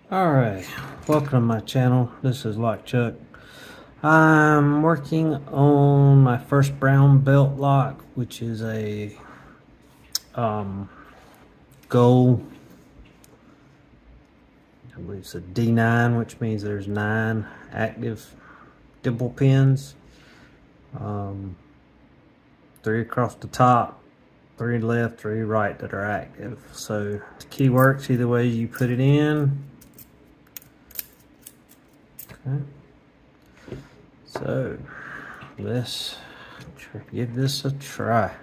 Alright, welcome to my channel. This is Lock Chuck. I'm working on my first brown belt lock, which is a gold, I believe it's a D9, which means there's 9 active dimple pins, 3 across the top, 3 left, 3 right that are active. So the key works either way you put it in. Okay. So let's give this a try.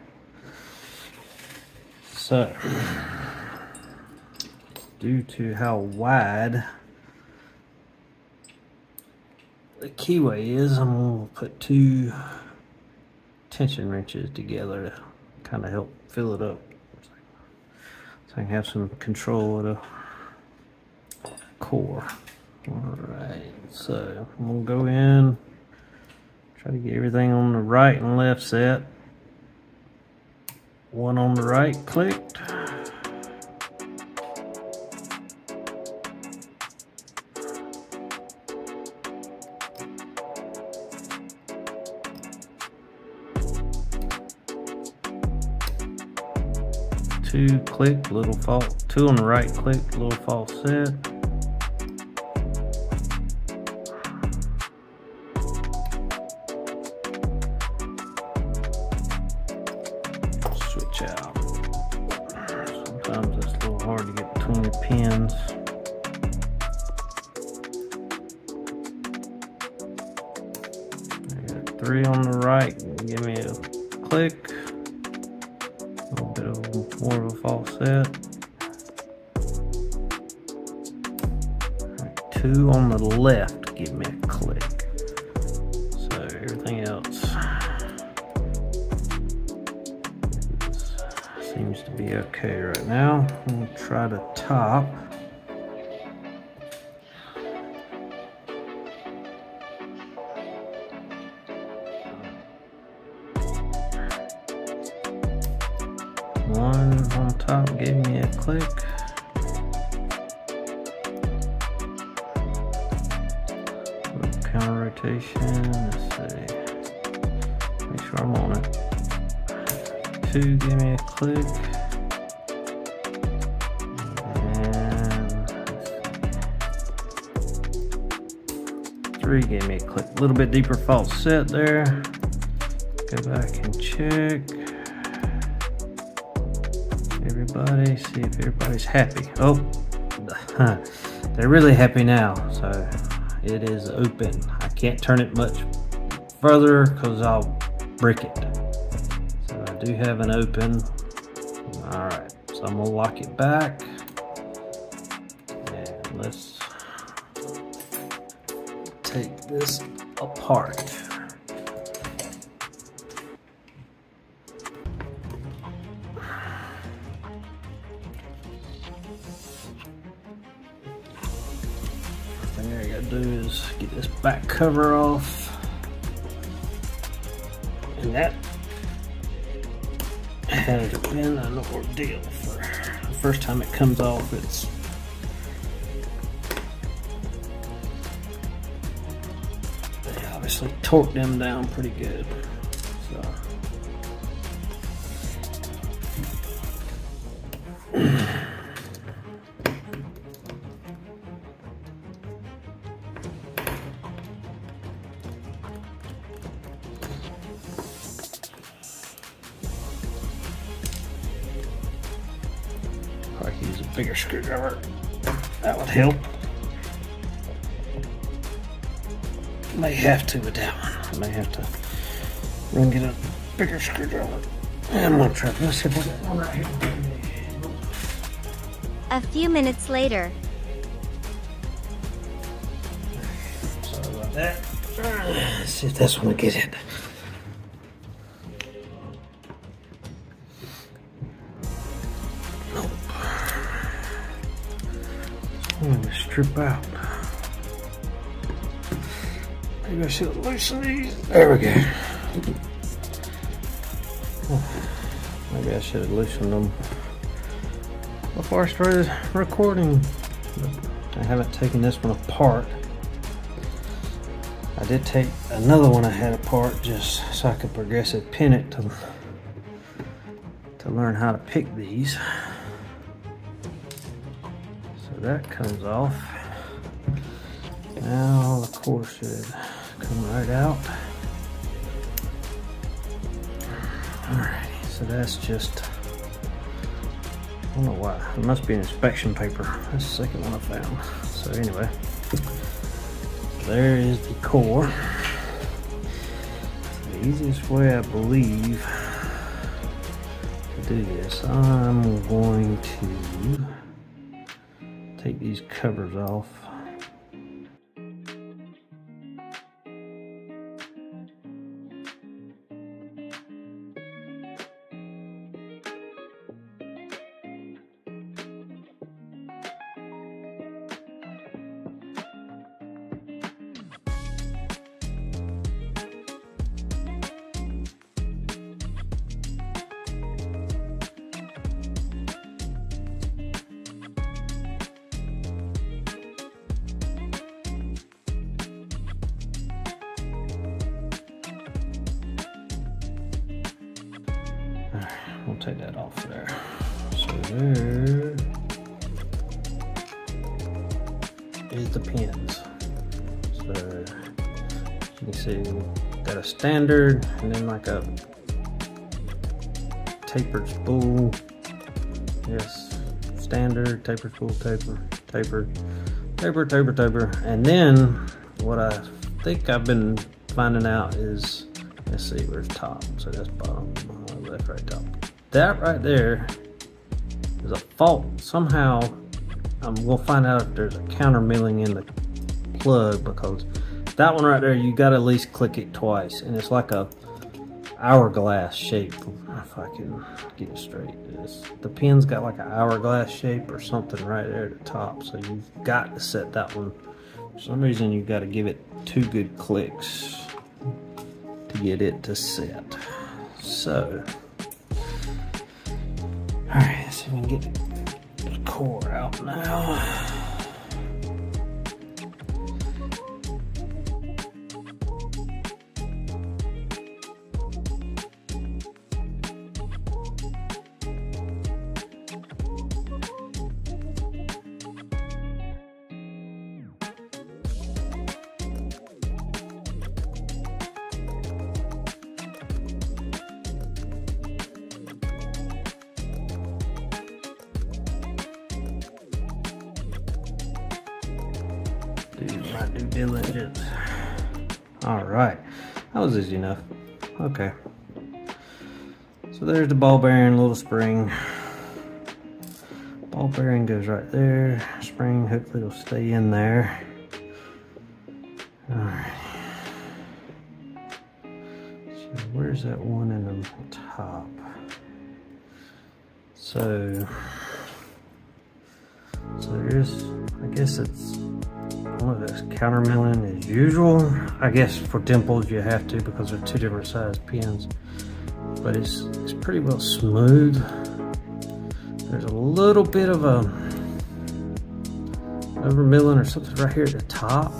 So due to how wide the keyway is, I'm going to put 2 tension wrenches together to kind of help fill it up, so I can have some control of the core. Alright, so I'm going to go in, try to get everything on the right and left set. One on the right clicked. Two click, little false. 2 on the right click, little false set. Switch out. Sometimes it's a little hard to get between the pins. I got 3 on the right. Give me a click. A little bit of more of a false set. Right, 2 on the left. Give me a click. So everything else seems to be okay right now. I'm going to try the top. One on top gave me a click. Little counter rotation. Let's see. Make sure I'm on it. 2 give me a click. And 3 gave me a click. A little bit deeper false set there. Go back and check. Everybody, see if everybody's happy. Oh, they're really happy now. So it is open. I can't turn it much further because I'll break it. So I do have an open. All right, so I'm gonna lock it back. And let's take this apart. Thing I gotta do is get this back cover off, and that has been an ordeal. For the first time it comes off, it's they obviously torqued them down pretty good. So I could use a bigger screwdriver. That would help. May have to with that one. I may have to run get a bigger screwdriver. And I'm gonna try this. See if I got one right here. A few minutes later. Sorry about that. Let's see if this one will get it. Nope. I'm gonna strip out. Maybe I should loosen these. There we go. Maybe I should have loosened them before I started recording. But I haven't taken this one apart. I did take another one I had apart just so I could progressive pin it to learn how to pick these. So that comes off. Now the core should come right out. Alrighty, so that's just, I don't know why, it must be an inspection paper. That's the second one I found. So anyway, there is the core. The easiest way I believe to do this, I'm going to take these covers off. We'll take that off there. So there is the pins. So you can see got a standard and then like a tapered spool. Yes, standard, tapered spool, taper, and then what I think I've been finding out is, let's see, where's top? So that's bottom, left, right, top. That right there is a fault. Somehow we'll find out if there's a counter milling in the plug, because that one right there, you got to at least click it twice, and it's like a hourglass shape. If I can get it straight, the pin's got like an hourglass shape or something right there at the top, so you've got to set that one. For some reason you've got to give it 2 good clicks to get it to set. So alright, let's see if we can get the core out now. Do my due diligence. Alright, that was easy enough. Okay. So there's the ball bearing, little spring. Ball bearing goes right there. Spring, hopefully it'll stay in there. Alright. So where's that one in the top? So there's, I guess it's, I don't know if it's counter milling as usual. I guess for dimples you have to, because they're 2 different size pins. But it's pretty well smooth. There's a little bit of a over milling or something right here at the top.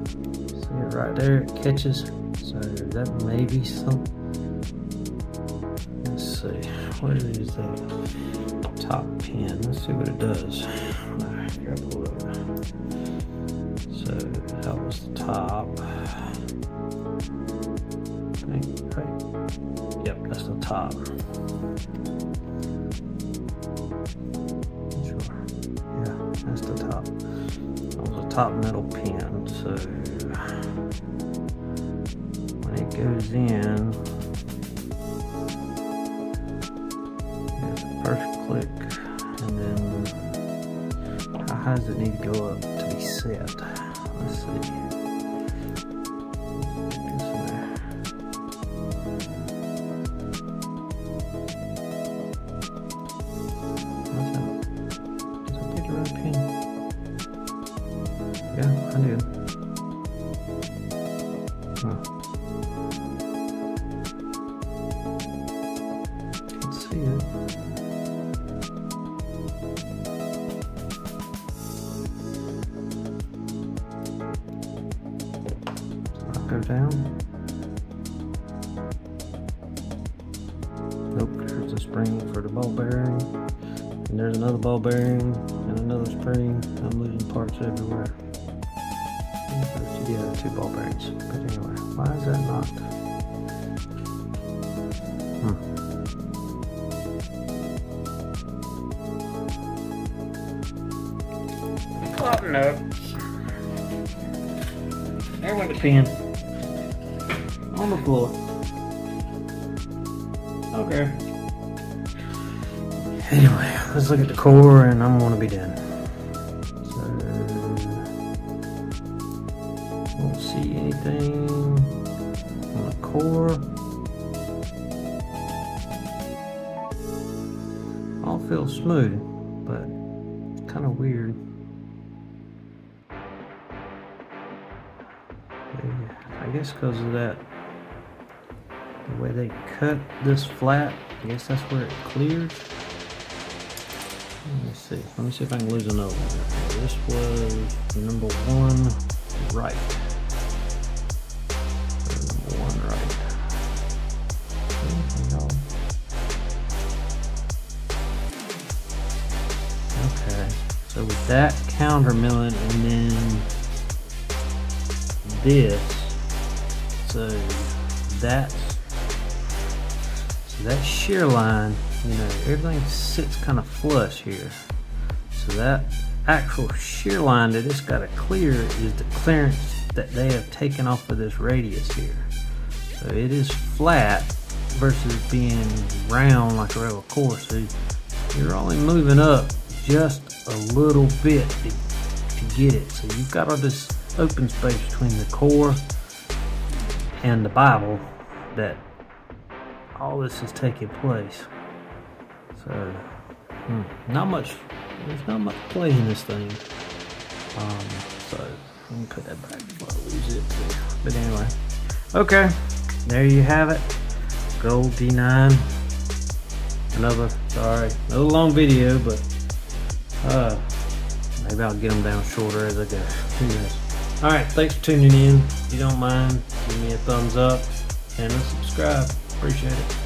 See it right there, it catches. So that may be something. Let's see, what is that top pin? Let's see what it does. Grab a little. So that was the top. I think, right? Yep, that's the top. Sure. Yeah, that's the top. That was the top metal pin. So when it goes in, here's the first click, and then how high does it need to go up to be set? Let's see. Yeah, I did. Huh. Can't see it. go down. Nope, there's a spring for the ball bearing. And there's another ball bearing and another spring. I'm losing parts everywhere. Yeah, 2 ball bearings. But anyway, why is that not? Button ups. There went the pin. On the floor. Okay. Anyway, let's look at the core and I'm gonna be done. So, don't see anything on the core. All feels smooth, but it's kind of weird. I guess because of that, the way they cut this flat, I guess that's where it clears. Let me see. Let me see if I can lose another one. This was number 1 right. Number 1 right. Okay. So with that counter milling and then this, so that shear line, you know, everything sits kind of flush here. So that actual shear line that it's got to clear is the clearance that they have taken off of this radius here. So it is flat versus being round like a regular core. So you're only moving up just a little bit to get it. So you've got all this open space between the core and the Bible that all this is taking place. So not much, there's not much play in this thing. So let me put that back before I lose it. But anyway, okay, there you have it. Gold D9. Another long video, but maybe I'll get them down shorter as I go. Who knows? Alright, thanks for tuning in. If you don't mind, give me a thumbs up and a subscribe. Appreciate it.